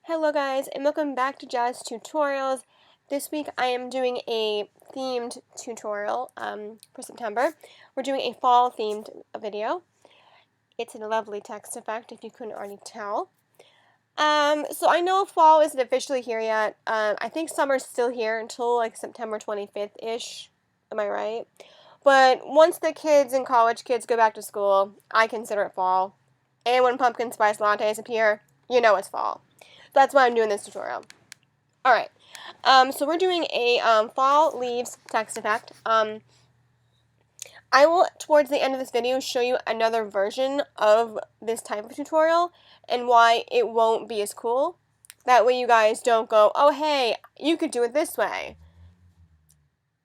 Hello guys, and welcome back to JazzedTutorials. This week I am doing a themed tutorial for September. We're doing a fall themed video. It's a lovely text effect if you couldn't already tell. So I know fall isn't officially here yet. I think summer's still here until like September 25th-ish. Am I right? But once the kids and college kids go back to school, I consider it fall. And when pumpkin spice lattes appear, you know it's fall. That's why I'm doing this tutorial. Alright, so we're doing a fall leaves text effect. I will, towards the end of this video, show you another version of this type of tutorial and why it won't be as cool. That way you guys don't go, oh hey, you could do it this way.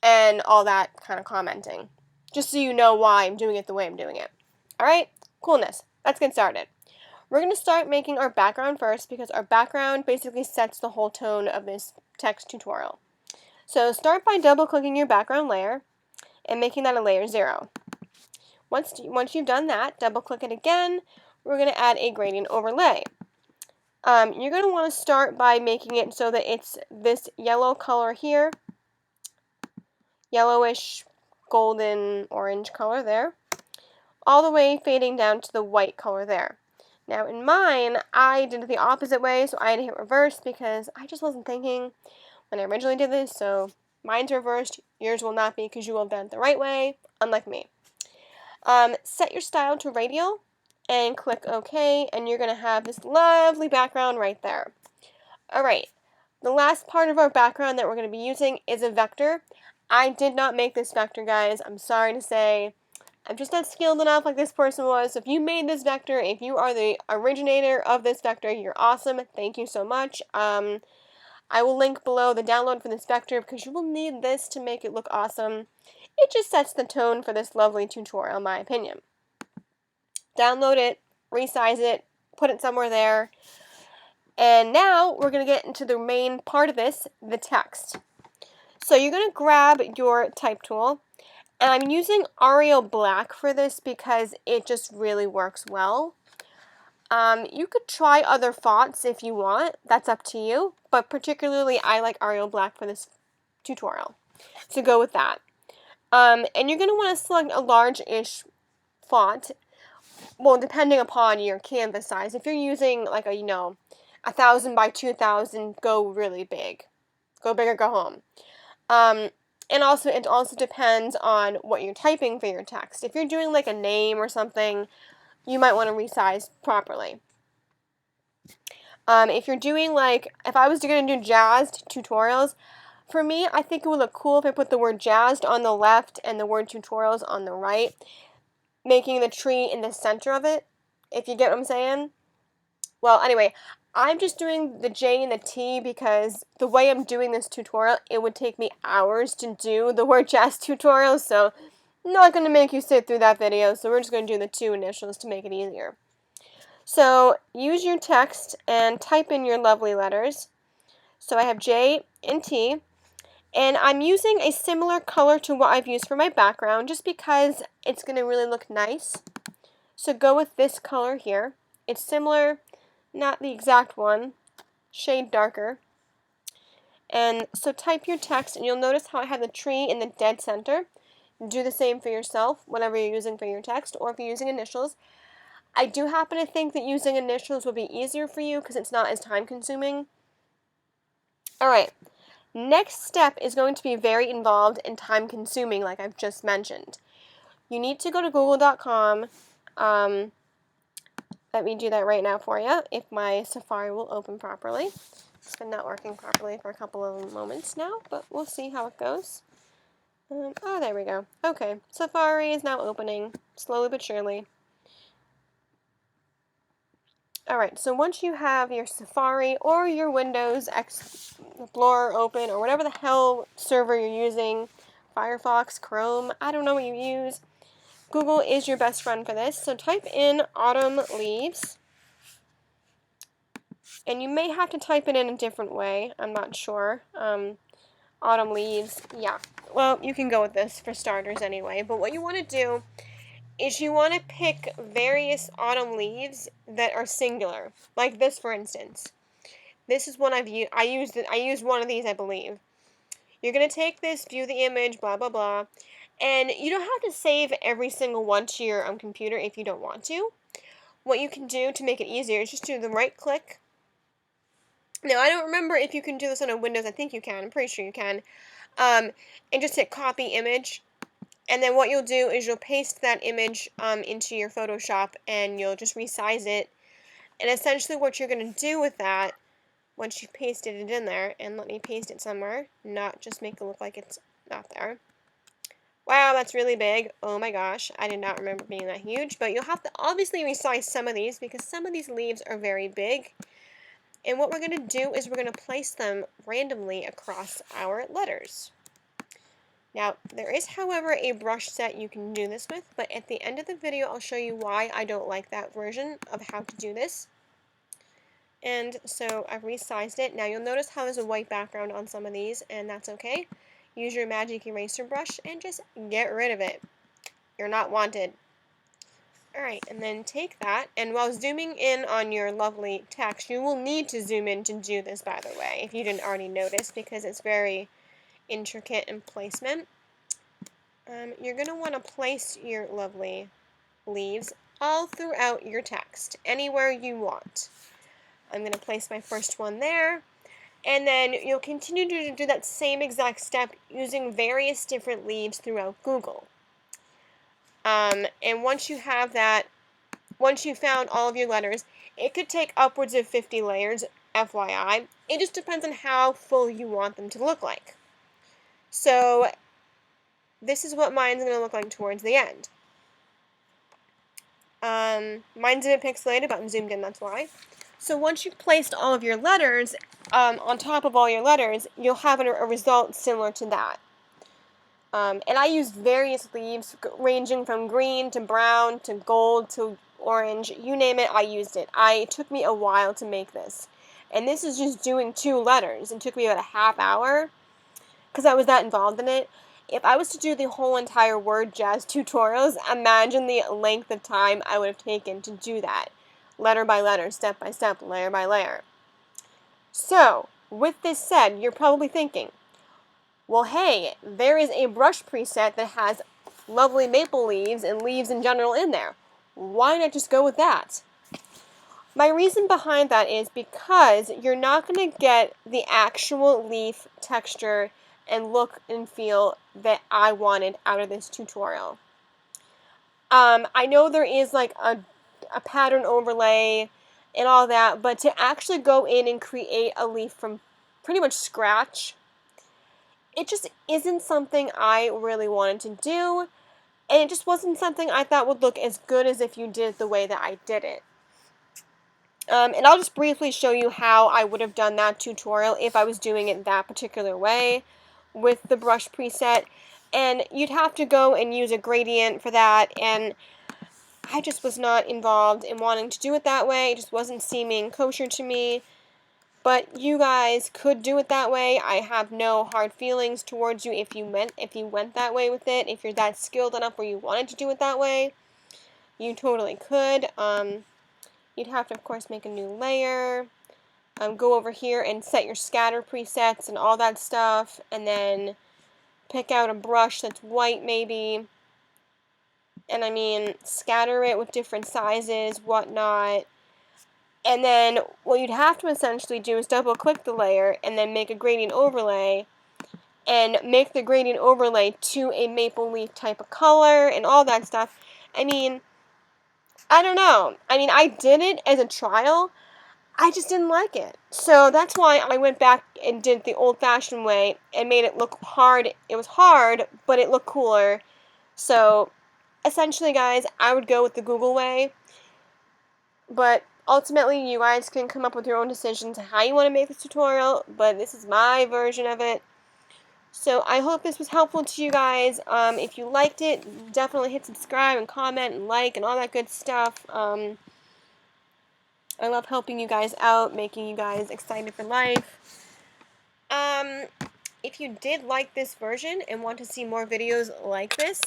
And all that kind of commenting. Just so you know why I'm doing it the way I'm doing it. Alright, coolness. Let's get started. We're going to start making our background first because our background basically sets the whole tone of this text tutorial. So start by double-clicking your background layer and making that a layer 0. Once you've done that, double-click it again. We're going to add a gradient overlay. You're going to want to start by making it so that it's this yellow color here, yellowish, golden, orange color there, all the way fading down to the white color there. Now in mine, I did it the opposite way, so I had to hit reverse because I just wasn't thinking when I originally did this, so mine's reversed, yours will not be because you will have done it the right way, unlike me. Set your style to radial and click OK, and you're going to have this lovely background right there. Alright, the last part of our background that we're going to be using is a vector. I did not make this vector, guys, I'm sorry to say. I'm just not skilled enough like this person was. So if you made this vector, if you are the originator of this vector, you're awesome. Thank you so much. I will link below the download for this vector because you will need this to make it look awesome. It just sets the tone for this lovely tutorial, in my opinion. Download it, resize it, put it somewhere there. And now we're going to get into the main part of this, the text. So you're going to grab your type tool. And I'm using Arial Black for this because it just really works well. You could try other fonts if you want. That's up to you. But particularly, I like Arial Black for this tutorial. So go with that. And you're going to want to select a large-ish font. Well, depending upon your canvas size. If you're using like a, 1,000 by 2,000, go really big. Go big or go home. And also, it also depends on what you're typing for your text. If you're doing like a name or something, you might want to resize properly. If you're doing if I was going to do JazzedTutorials, for me, I think it would look cool if I put the word jazzed on the left and the word tutorials on the right, making the tree in the center of it, if you get what I'm saying. Well, anyway, I'm just doing the J and the T because the way I'm doing this tutorial, it would take me hours to do the word JazzedTutorials, so I'm not going to make you sit through that video, so we're just going to do the 2 initials to make it easier. So use your text and type in your lovely letters. So I have J and T, and I'm using a similar color to what I've used for my background just because it's going to really look nice. So go with this color here. It's similar. Not the exact one, shade darker. And so type your text and you'll notice how I have the tree in the dead center. Do the same for yourself, whatever you're using for your text, or if you're using initials. I do happen to think that using initials would be easier for you because it's not as time consuming. Alright, next step is going to be very involved and time consuming like I've just mentioned. You need to go to google.com. Let me do that right now for you, if my Safari will open properly. It's been not working properly for a couple of moments now, but we'll see how it goes. Oh, there we go. Okay, Safari is now opening, slowly but surely. Alright, so once you have your Safari or your Windows Explorer open, or whatever the hell server you're using, Firefox, Chrome, I don't know what you use, Google is your best friend for this, so type in autumn leaves, and you may have to type it in a different way, I'm not sure. Autumn leaves, yeah, well, you can go with this for starters anyway, but what you want to do is you want to pick various autumn leaves that are singular, like this for instance. This is one I've used. I used one of these, I believe. You're going to take this, view the image, blah, blah, blah. And you don't have to save every single one to your computer if you don't want to. What you can do to make it easier is just do the right click. Now, I don't remember if you can do this on a Windows. I think you can. I'm pretty sure you can. And just hit copy image. And then what you'll do is you'll paste that image into your Photoshop, and you'll just resize it. And essentially what you're going to do with that, once you've pasted it in there, and let me paste it somewhere, not just make it look like it's not there. Wow, that's really big. Oh my gosh, I did not remember being that huge. But you'll have to obviously resize some of these because some of these leaves are very big. And what we're going to do is we're going to place them randomly across our letters. Now, there is, however, a brush set you can do this with, but at the end of the video, I'll show you why I don't like that version of how to do this. And so I've resized it. Now, you'll notice how there's a white background on some of these, and that's okay. Use your magic eraser brush and just get rid of it. You're not wanted. Alright, and then take that, and while zooming in on your lovely text, you will need to zoom in to do this, by the way, if you didn't already notice, because it's very intricate in placement. You're going to want to place your lovely leaves all throughout your text, anywhere you want. I'm going to place my first one there, and then you'll continue to do that same exact step using various different leaves throughout Google. And once you have that, once you've found all of your letters, it could take upwards of 50 layers, FYI. It just depends on how full you want them to look like. So this is what mine's going to look like towards the end. Mine's a bit pixelated, but I'm zoomed in, that's why. So once you've placed all of your letters on top of all your letters, you'll have a result similar to that. And I used various leaves ranging from green to brown to gold to orange. You name it, I used it. It took me a while to make this. And this is just doing 2 letters. It took me about a half hour because I was that involved in it. If I was to do the whole entire word JazzedTutorials, imagine the length of time I would have taken to do that. Letter by letter, step by step, layer by layer. So, with this said, you're probably thinking, well, hey, there is a brush preset that has lovely maple leaves and leaves in general in there. Why not just go with that? My reason behind that is because you're not going to get the actual leaf texture and look and feel that I wanted out of this tutorial. I know there is like a pattern overlay and all that, but to actually go in and create a leaf from pretty much scratch, it just isn't something I really wanted to do, and it just wasn't something I thought would look as good as if you did it the way that I did it. And I'll just briefly show you how I would have done that tutorial if I was doing it that particular way with the brush preset. And you'd have to go and use a gradient for that, and I just was not involved in wanting to do it that way. It just wasn't seeming kosher to me. But you guys could do it that way. I have no hard feelings towards you if you went that way with it. If you're that skilled enough where you wanted to do it that way, you totally could. You'd have to, of course, make a new layer. Go over here and set your scatter presets and all that stuff, and then pick out a brush that's white maybe, and I mean scatter it with different sizes, whatnot. And then what you'd have to essentially do is double click the layer and then make a gradient overlay, and make the gradient overlay to a maple leaf type of color and all that stuff. I mean, I don't know. I mean, I did it as a trial. I just didn't like it. So that's why I went back and did it the old-fashioned way and made it look hard. It was hard, but it looked cooler. So essentially, guys, I would go with the Google way. But ultimately, you guys can come up with your own decisions how you want to make this tutorial. But this is my version of it. So I hope this was helpful to you guys. If you liked it, definitely hit subscribe and comment and like and all that good stuff. I love helping you guys out, making you guys excited for life. If you did like this version and want to see more videos like this,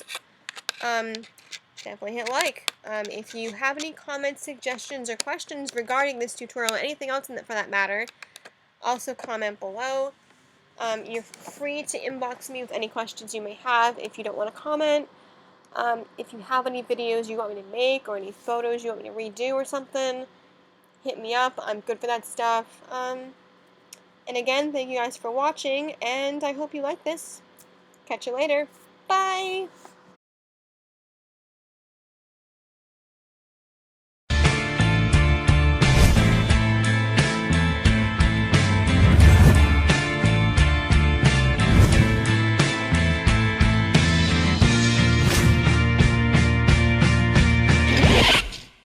definitely hit like. If you have any comments, suggestions, or questions regarding this tutorial or anything else for that matter, Also comment below. You're free to inbox me with any questions you may have if you don't want to comment. If you have any videos you want me to make or any photos you want me to redo or something, hit me up. I'm good for that stuff. And again, thank you guys for watching, and I hope you like this. Catch you later. Bye!